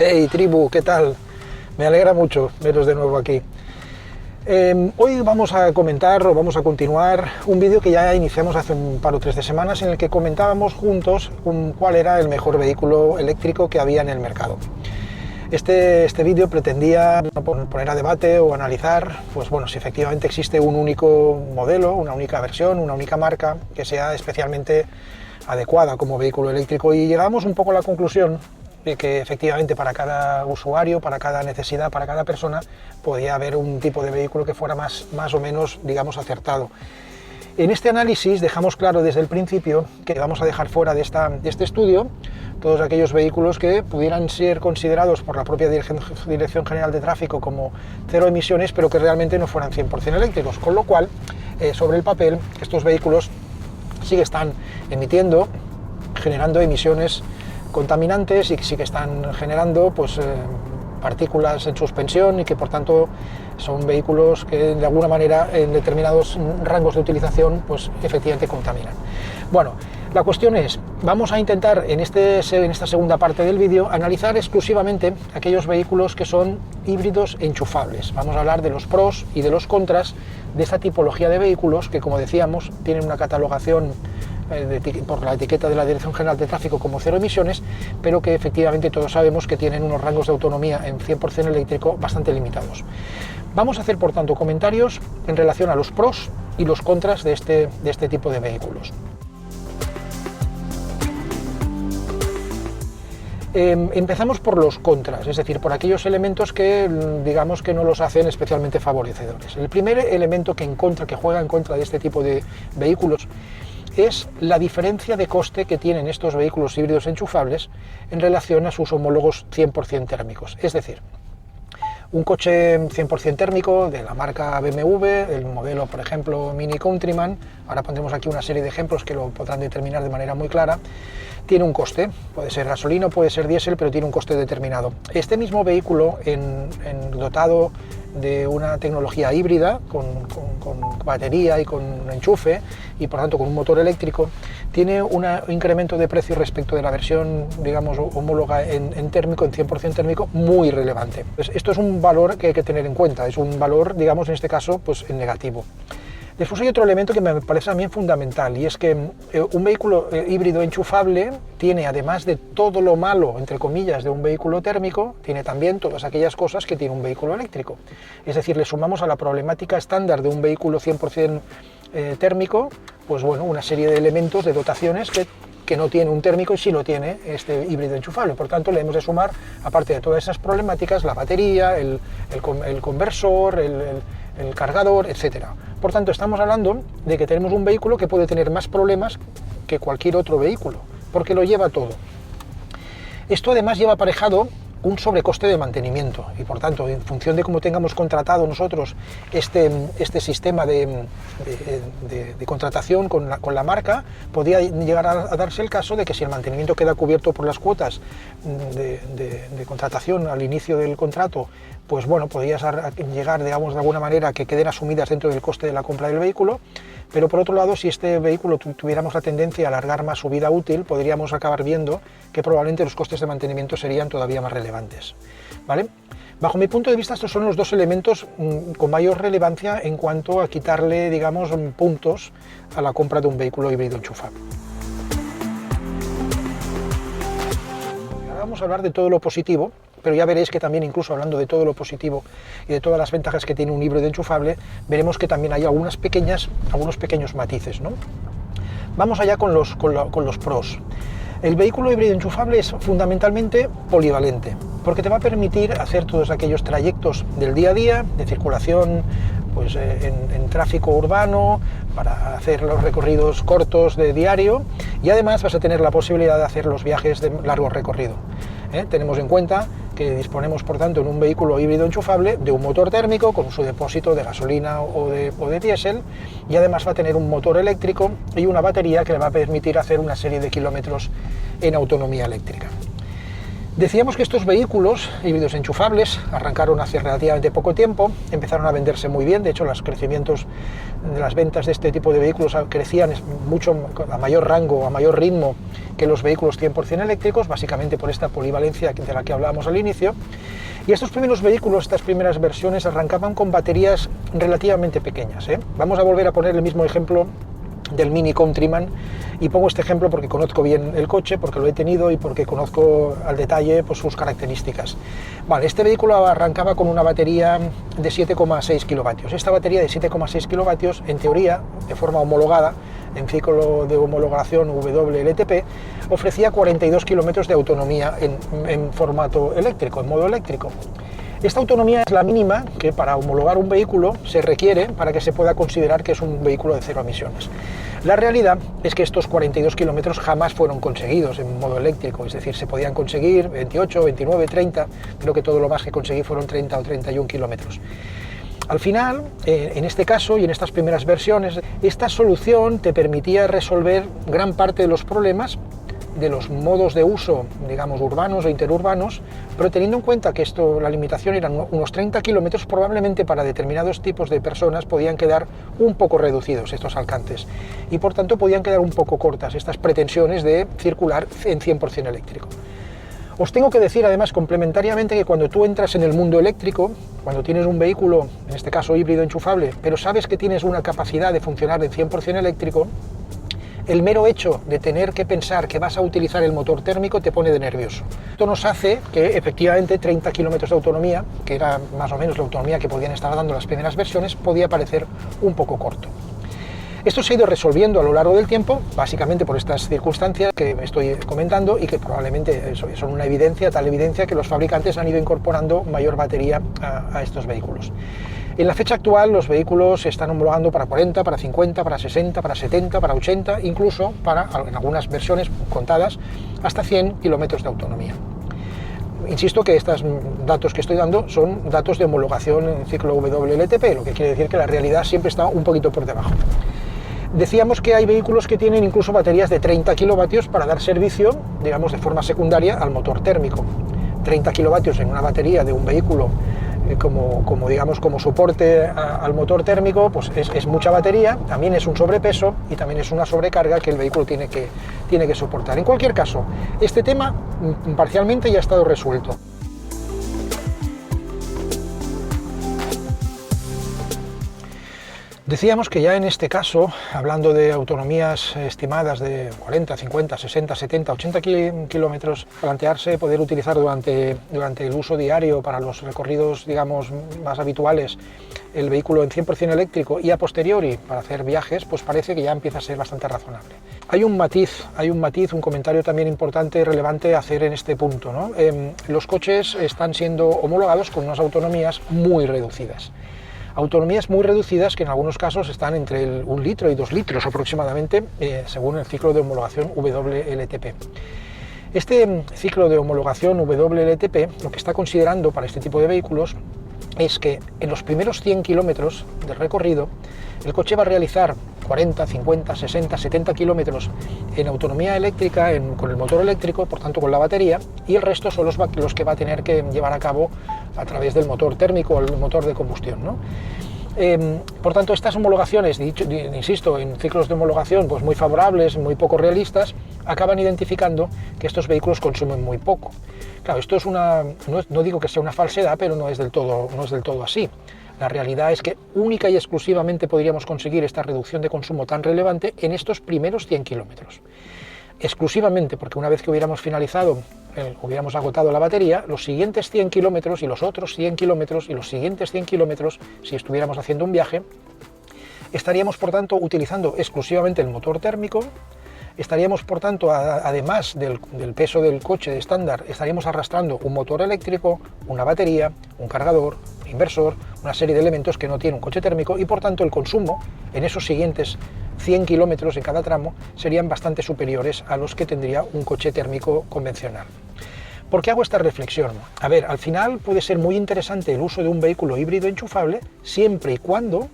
Hey tribu, ¿qué tal? Me alegra mucho veros de nuevo aquí. Hoy vamos a comentar o vamos a continuar un vídeo que ya iniciamos hace un par o tres de semanas en el que comentábamos juntos cuál era el mejor vehículo eléctrico que había en el mercado. Este vídeo pretendía poner a debate o analizar, pues bueno, si efectivamente existe un único modelo, una única versión, una única marca que sea especialmente adecuada como vehículo eléctrico, y llegamos un poco a la conclusión de que efectivamente para cada usuario, para cada necesidad, para cada persona, podía haber un tipo de vehículo que fuera más o menos, digamos, acertado. En este análisis dejamos claro desde el principio que vamos a dejar fuera de este estudio todos aquellos vehículos que pudieran ser considerados por la propia Dirección General de Tráfico como cero emisiones, pero que realmente no fueran 100% eléctricos, con lo cual, sobre el papel, estos vehículos sí que están emitiendo, generando emisiones contaminantes y sí que están generando pues, partículas en suspensión, y que por tanto son vehículos que de alguna manera en determinados rangos de utilización pues efectivamente contaminan. Bueno, la cuestión es, vamos a intentar en esta segunda parte del vídeo analizar exclusivamente aquellos vehículos que son híbridos enchufables. Vamos a hablar de los pros y de los contras de esta tipología de vehículos que, como decíamos, tienen una catalogación por la etiqueta de la Dirección General de Tráfico como cero emisiones, pero que efectivamente todos sabemos que tienen unos rangos de autonomía en 100% eléctrico bastante limitados. Vamos a hacer, por tanto, comentarios en relación a los pros y los contras de este tipo de vehículos. Empezamos por los contras, es decir, por aquellos elementos que digamos que no los hacen especialmente favorecedores. El primer elemento que juega en contra de este tipo de vehículos es la diferencia de coste que tienen estos vehículos híbridos enchufables en relación a sus homólogos 100% térmicos. Es decir, un coche 100% térmico de la marca BMW, el modelo, por ejemplo, Mini Countryman, ahora pondremos aquí una serie de ejemplos que lo podrán determinar de manera muy clara, tiene un coste, puede ser gasolina, puede ser diésel, pero tiene un coste determinado. Este mismo vehículo, dotado de una tecnología híbrida, con batería y con enchufe, y por tanto con un motor eléctrico, tiene un incremento de precio respecto de la versión, digamos, homóloga en térmico, en 100% térmico, muy relevante. Pues esto es un valor que hay que tener en cuenta, es un valor, digamos, en este caso, pues en negativo. Después hay otro elemento que me parece también fundamental, y es que un vehículo híbrido enchufable tiene, además de todo lo malo, entre comillas, de un vehículo térmico, tiene también todas aquellas cosas que tiene un vehículo eléctrico. Es decir, le sumamos a la problemática estándar de un vehículo 100% térmico, pues bueno, una serie de elementos, de dotaciones que no tiene un térmico y sí lo tiene este híbrido enchufable. Por tanto, le hemos de sumar, aparte de todas esas problemáticas, la batería, el conversor, el cargador, etc. Por tanto, estamos hablando de que tenemos un vehículo que puede tener más problemas que cualquier otro vehículo, porque lo lleva todo. Esto además lleva aparejado un sobrecoste de mantenimiento, y por tanto, en función de cómo tengamos contratado nosotros este sistema de contratación con la marca, podría llegar a darse el caso de que, si el mantenimiento queda cubierto por las cuotas de contratación al inicio del contrato, pues bueno, podrías llegar, digamos, de alguna manera a que queden asumidas dentro del coste de la compra del vehículo. Pero por otro lado, si este vehículo tuviéramos la tendencia a alargar más su vida útil, podríamos acabar viendo que probablemente los costes de mantenimiento serían todavía más relevantes, ¿vale? Bajo mi punto de vista, estos son los dos elementos con mayor relevancia en cuanto a quitarle, digamos, puntos a la compra de un vehículo híbrido enchufable. Ahora vamos a hablar de todo lo positivo, pero ya veréis que también, incluso hablando de todo lo positivo y de todas las ventajas que tiene un híbrido enchufable, veremos que también hay algunos pequeños matices, ¿no? Vamos allá con los pros. El vehículo híbrido enchufable es fundamentalmente polivalente, porque te va a permitir hacer todos aquellos trayectos del día a día, de circulación pues, en tráfico urbano, para hacer los recorridos cortos de diario, y además vas a tener la posibilidad de hacer los viajes de largo recorrido. Tenemos en cuenta que disponemos, por tanto, en un vehículo híbrido enchufable de un motor térmico con su depósito de gasolina o de diésel, y además va a tener un motor eléctrico y una batería que le va a permitir hacer una serie de kilómetros en autonomía eléctrica. Decíamos que estos vehículos híbridos enchufables arrancaron hace relativamente poco tiempo, empezaron a venderse muy bien. De hecho, los crecimientos de las ventas de este tipo de vehículos crecían mucho, a mayor rango, a mayor ritmo que los vehículos 100% eléctricos, básicamente por esta polivalencia de la que hablábamos al inicio. Y estos primeros vehículos, estas primeras versiones, arrancaban con baterías relativamente pequeñas, ¿eh? Vamos a volver a poner el mismo ejemplo del Mini Countryman, y pongo este ejemplo porque conozco bien el coche, porque lo he tenido y porque conozco al detalle pues, sus características. Vale, este vehículo arrancaba con una batería de 7,6 kilovatios. Esta batería de 7,6 kilovatios, en teoría, de forma homologada, en ciclo de homologación WLTP, ofrecía 42 kilómetros de autonomía en formato eléctrico, en modo eléctrico. Esta autonomía es la mínima que para homologar un vehículo se requiere para que se pueda considerar que es un vehículo de cero emisiones. La realidad es que estos 42 kilómetros jamás fueron conseguidos en modo eléctrico, es decir, se podían conseguir 28, 29, 30, creo que todo lo más que conseguí fueron 30 o 31 kilómetros. Al final, en este caso y en estas primeras versiones, esta solución te permitía resolver gran parte de los problemas de los modos de uso, digamos, urbanos o interurbanos, pero teniendo en cuenta que la limitación eran unos 30 kilómetros, probablemente para determinados tipos de personas podían quedar un poco reducidos estos alcances y por tanto podían quedar un poco cortas estas pretensiones de circular en 100% eléctrico. Os tengo que decir además complementariamente que cuando tú entras en el mundo eléctrico, cuando tienes un vehículo, en este caso híbrido enchufable, pero sabes que tienes una capacidad de funcionar en 100% eléctrico, el mero hecho de tener que pensar que vas a utilizar el motor térmico te pone de nervioso. Esto nos hace que efectivamente 30 kilómetros de autonomía, que era más o menos la autonomía que podían estar dando las primeras versiones, podía parecer un poco corto. Esto se ha ido resolviendo a lo largo del tiempo, básicamente por estas circunstancias que estoy comentando y que probablemente son una evidencia, tal evidencia que los fabricantes han ido incorporando mayor batería a estos vehículos. En la fecha actual los vehículos se están homologando para 40, para 50, para 60, para 70, para 80, incluso para, en algunas versiones contadas, hasta 100 kilómetros de autonomía. Insisto que estos datos que estoy dando son datos de homologación en ciclo WLTP, lo que quiere decir que la realidad siempre está un poquito por debajo. Decíamos que hay vehículos que tienen incluso baterías de 30 kilovatios para dar servicio, digamos, de forma secundaria al motor térmico. 30 kilovatios en una batería de un vehículo como soporte al motor térmico, pues es mucha batería, también es un sobrepeso y también es una sobrecarga que el vehículo tiene que soportar. En cualquier caso, este tema parcialmente ya ha estado resuelto. Decíamos que ya en este caso, hablando de autonomías estimadas de 40, 50, 60, 70, 80 kilómetros, plantearse poder utilizar durante el uso diario para los recorridos, digamos, más habituales, el vehículo en 100% eléctrico y a posteriori para hacer viajes, pues parece que ya empieza a ser bastante razonable. Hay un matiz, un comentario también importante y relevante a hacer en este punto, ¿no? Los coches están siendo homologados con unas autonomías muy reducidas. Autonomías muy reducidas que en algunos casos están entre 1 litro y 2 litros aproximadamente, según el ciclo de homologación WLTP. Este ciclo de homologación WLTP lo que está considerando para este tipo de vehículos es que en los primeros 100 kilómetros del recorrido el coche va a realizar 40, 50, 60, 70 kilómetros en autonomía eléctrica, con el motor eléctrico, por tanto con la batería, y el resto son los que va a tener que llevar a cabo a través del motor térmico o el motor de combustión, ¿no? Por tanto, estas homologaciones, insisto, en ciclos de homologación pues muy favorables, muy poco realistas, acaban identificando que estos vehículos consumen muy poco. Claro, esto es no digo que sea una falsedad, pero no es del todo así. La realidad es que única y exclusivamente podríamos conseguir esta reducción de consumo tan relevante en estos primeros 100 kilómetros. Exclusivamente porque una vez que hubiéramos finalizado, hubiéramos agotado la batería, los siguientes 100 kilómetros y los otros 100 kilómetros y los siguientes 100 kilómetros, si estuviéramos haciendo un viaje, estaríamos por tanto utilizando exclusivamente el motor térmico, estaríamos por tanto, además del peso del coche de estándar, estaríamos arrastrando un motor eléctrico, una batería, un cargador, un inversor, una serie de elementos que no tiene un coche térmico y por tanto el consumo en esos siguientes 100 kilómetros en cada tramo serían bastante superiores a los que tendría un coche térmico convencional. ¿Por qué hago esta reflexión? A ver, al final puede ser muy interesante el uso de un vehículo híbrido enchufable siempre y cuando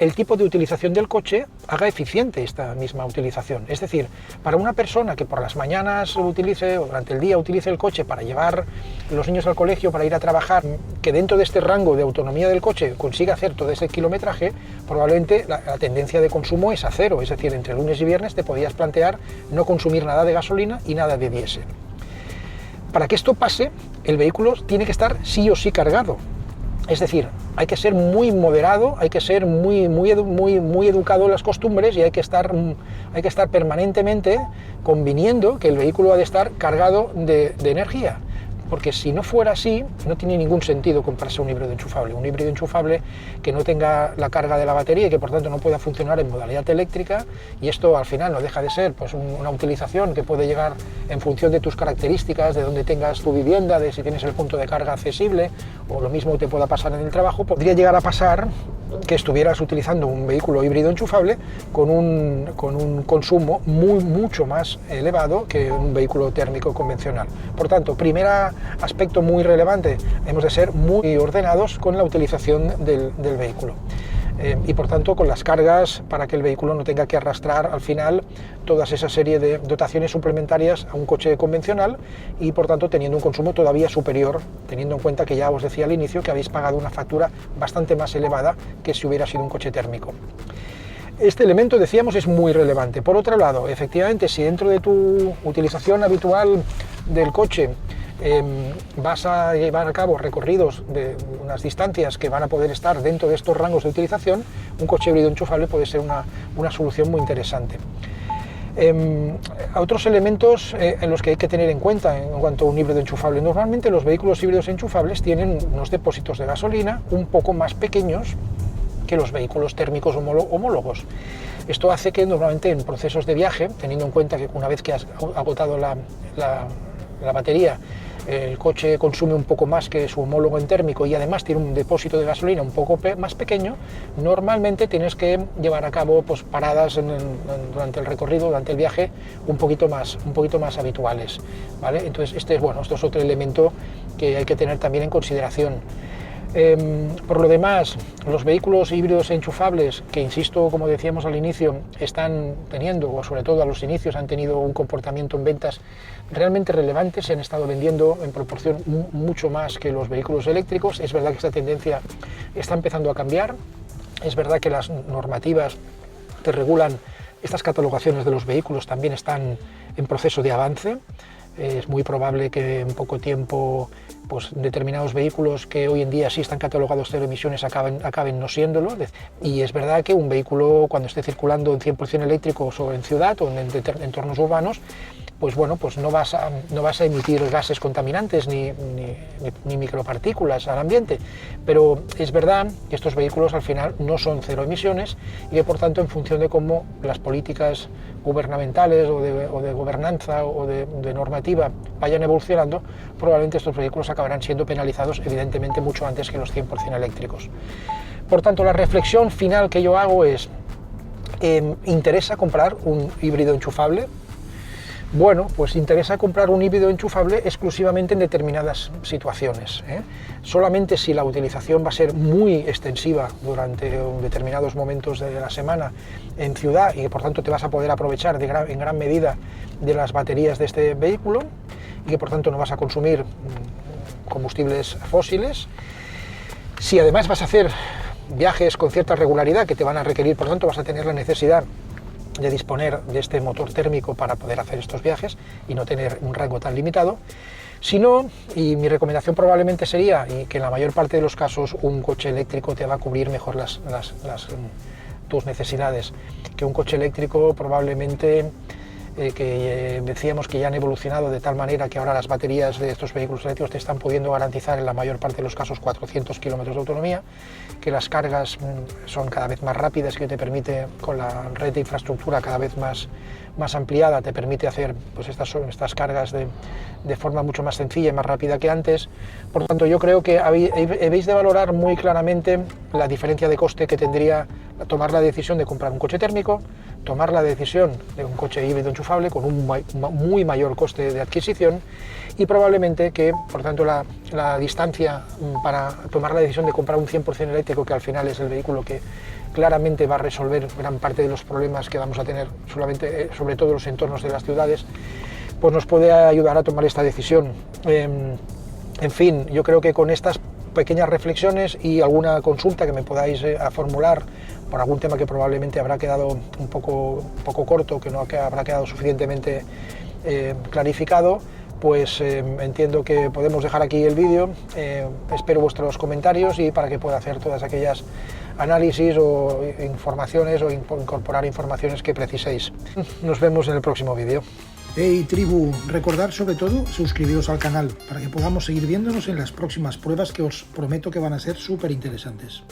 el tipo de utilización del coche haga eficiente esta misma utilización. Es decir, para una persona que por las mañanas utilice o durante el día utilice el coche para llevar los niños al colegio, para ir a trabajar, que dentro de este rango de autonomía del coche consiga hacer todo ese kilometraje, probablemente la tendencia de consumo es a cero. Es decir, entre lunes y viernes te podías plantear no consumir nada de gasolina y nada de diésel. Para que esto pase, el vehículo tiene que estar sí o sí cargado. Es decir, hay que ser muy moderado, hay que ser muy educado en las costumbres y hay que estar permanentemente conviniendo que el vehículo ha de estar cargado de energía. Porque si no fuera así, no tiene ningún sentido comprarse un híbrido enchufable. Un híbrido enchufable que no tenga la carga de la batería y que por tanto no pueda funcionar en modalidad eléctrica, y esto al final no deja de ser pues una utilización que puede llegar en función de tus características, de dónde tengas tu vivienda, de si tienes el punto de carga accesible, o lo mismo te pueda pasar en el trabajo. Podría llegar a pasar que estuvieras utilizando un vehículo híbrido enchufable con un consumo mucho más elevado que un vehículo térmico convencional. Por tanto, primer aspecto muy relevante, hemos de ser muy ordenados con la utilización del vehículo. Y por tanto con las cargas, para que el vehículo no tenga que arrastrar al final toda esa serie de dotaciones suplementarias a un coche convencional, y por tanto teniendo un consumo todavía superior, teniendo en cuenta que ya os decía al inicio que habéis pagado una factura bastante más elevada que si hubiera sido un coche térmico. Este elemento, decíamos, es muy relevante. Por otro lado, efectivamente, si dentro de tu utilización habitual del coche vas a llevar a cabo recorridos de unas distancias que van a poder estar dentro de estos rangos de utilización, un coche híbrido enchufable puede ser una solución muy interesante. Otros elementos en los que hay que tener en cuenta en cuanto a un híbrido enchufable: normalmente los vehículos híbridos enchufables tienen unos depósitos de gasolina un poco más pequeños que los vehículos térmicos homólogos. Esto hace que normalmente en procesos de viaje, teniendo en cuenta que una vez que has agotado la batería, el coche consume un poco más que su homólogo en térmico y además tiene un depósito de gasolina un poco más pequeño, normalmente tienes que llevar a cabo pues, paradas durante el recorrido, durante el viaje, un poquito más habituales, ¿vale? Entonces esto es otro elemento que hay que tener también en consideración. Por lo demás, los vehículos híbridos enchufables, que insisto, como decíamos al inicio, están teniendo, o sobre todo a los inicios, han tenido un comportamiento en ventas realmente relevante, se han estado vendiendo en proporción mucho más que los vehículos eléctricos. Es verdad que esta tendencia está empezando a cambiar, es verdad que las normativas que regulan estas catalogaciones de los vehículos también están en proceso de avance. Es muy probable que en poco tiempo pues, determinados vehículos que hoy en día sí están catalogados cero emisiones acaben no siéndolo. Y es verdad que un vehículo, cuando esté circulando en 100% eléctrico o en ciudad o en entornos urbanos, pues bueno, pues no vas a emitir gases contaminantes ni micropartículas al ambiente. Pero es verdad que estos vehículos al final no son cero emisiones y que por tanto, en función de cómo las políticas gubernamentales o de gobernanza o de normativa vayan evolucionando, probablemente estos vehículos acabarán siendo penalizados evidentemente mucho antes que los 100% eléctricos. Por tanto, la reflexión final que yo hago es: ¿interesa comprar un híbrido enchufable? Bueno, pues interesa comprar un híbrido enchufable exclusivamente en determinadas situaciones, ¿eh? Solamente si la utilización va a ser muy extensiva durante determinados momentos de la semana en ciudad y que por tanto te vas a poder aprovechar en gran medida de las baterías de este vehículo y que por tanto no vas a consumir combustibles fósiles. Si además vas a hacer viajes con cierta regularidad que te van a requerir, por tanto vas a tener la necesidad de disponer de este motor térmico para poder hacer estos viajes y no tener un rango tan limitado. Si no, y mi recomendación probablemente sería, y que en la mayor parte de los casos un coche eléctrico te va a cubrir mejor tus necesidades, que un coche eléctrico probablemente que decíamos que ya han evolucionado de tal manera que ahora las baterías de estos vehículos eléctricos te están pudiendo garantizar en la mayor parte de los casos 400 kilómetros de autonomía, que las cargas son cada vez más rápidas, que te permite, con la red de infraestructura cada vez más ampliada, te permite hacer pues, estas cargas de forma mucho más sencilla y más rápida que antes. Por tanto, yo creo que habéis de valorar muy claramente la diferencia de coste que tendría tomar la decisión de comprar un coche térmico tomar la decisión de un coche híbrido enchufable con un muy mayor coste de adquisición y probablemente que, por tanto, la distancia para tomar la decisión de comprar un 100% eléctrico, que al final es el vehículo que claramente va a resolver gran parte de los problemas que vamos a tener, sobre todo en los entornos de las ciudades, pues nos puede ayudar a tomar esta decisión. En fin, yo creo que con estas pequeñas reflexiones y alguna consulta que me podáis formular por algún tema que probablemente habrá quedado un poco corto, que no habrá quedado suficientemente clarificado, pues entiendo que podemos dejar aquí el vídeo. Espero vuestros comentarios y para que pueda hacer todas aquellas análisis o informaciones o incorporar informaciones que preciséis. Nos vemos en el próximo vídeo. Hey tribu, recordad sobre todo suscribiros al canal para que podamos seguir viéndonos en las próximas pruebas que os prometo que van a ser súper interesantes.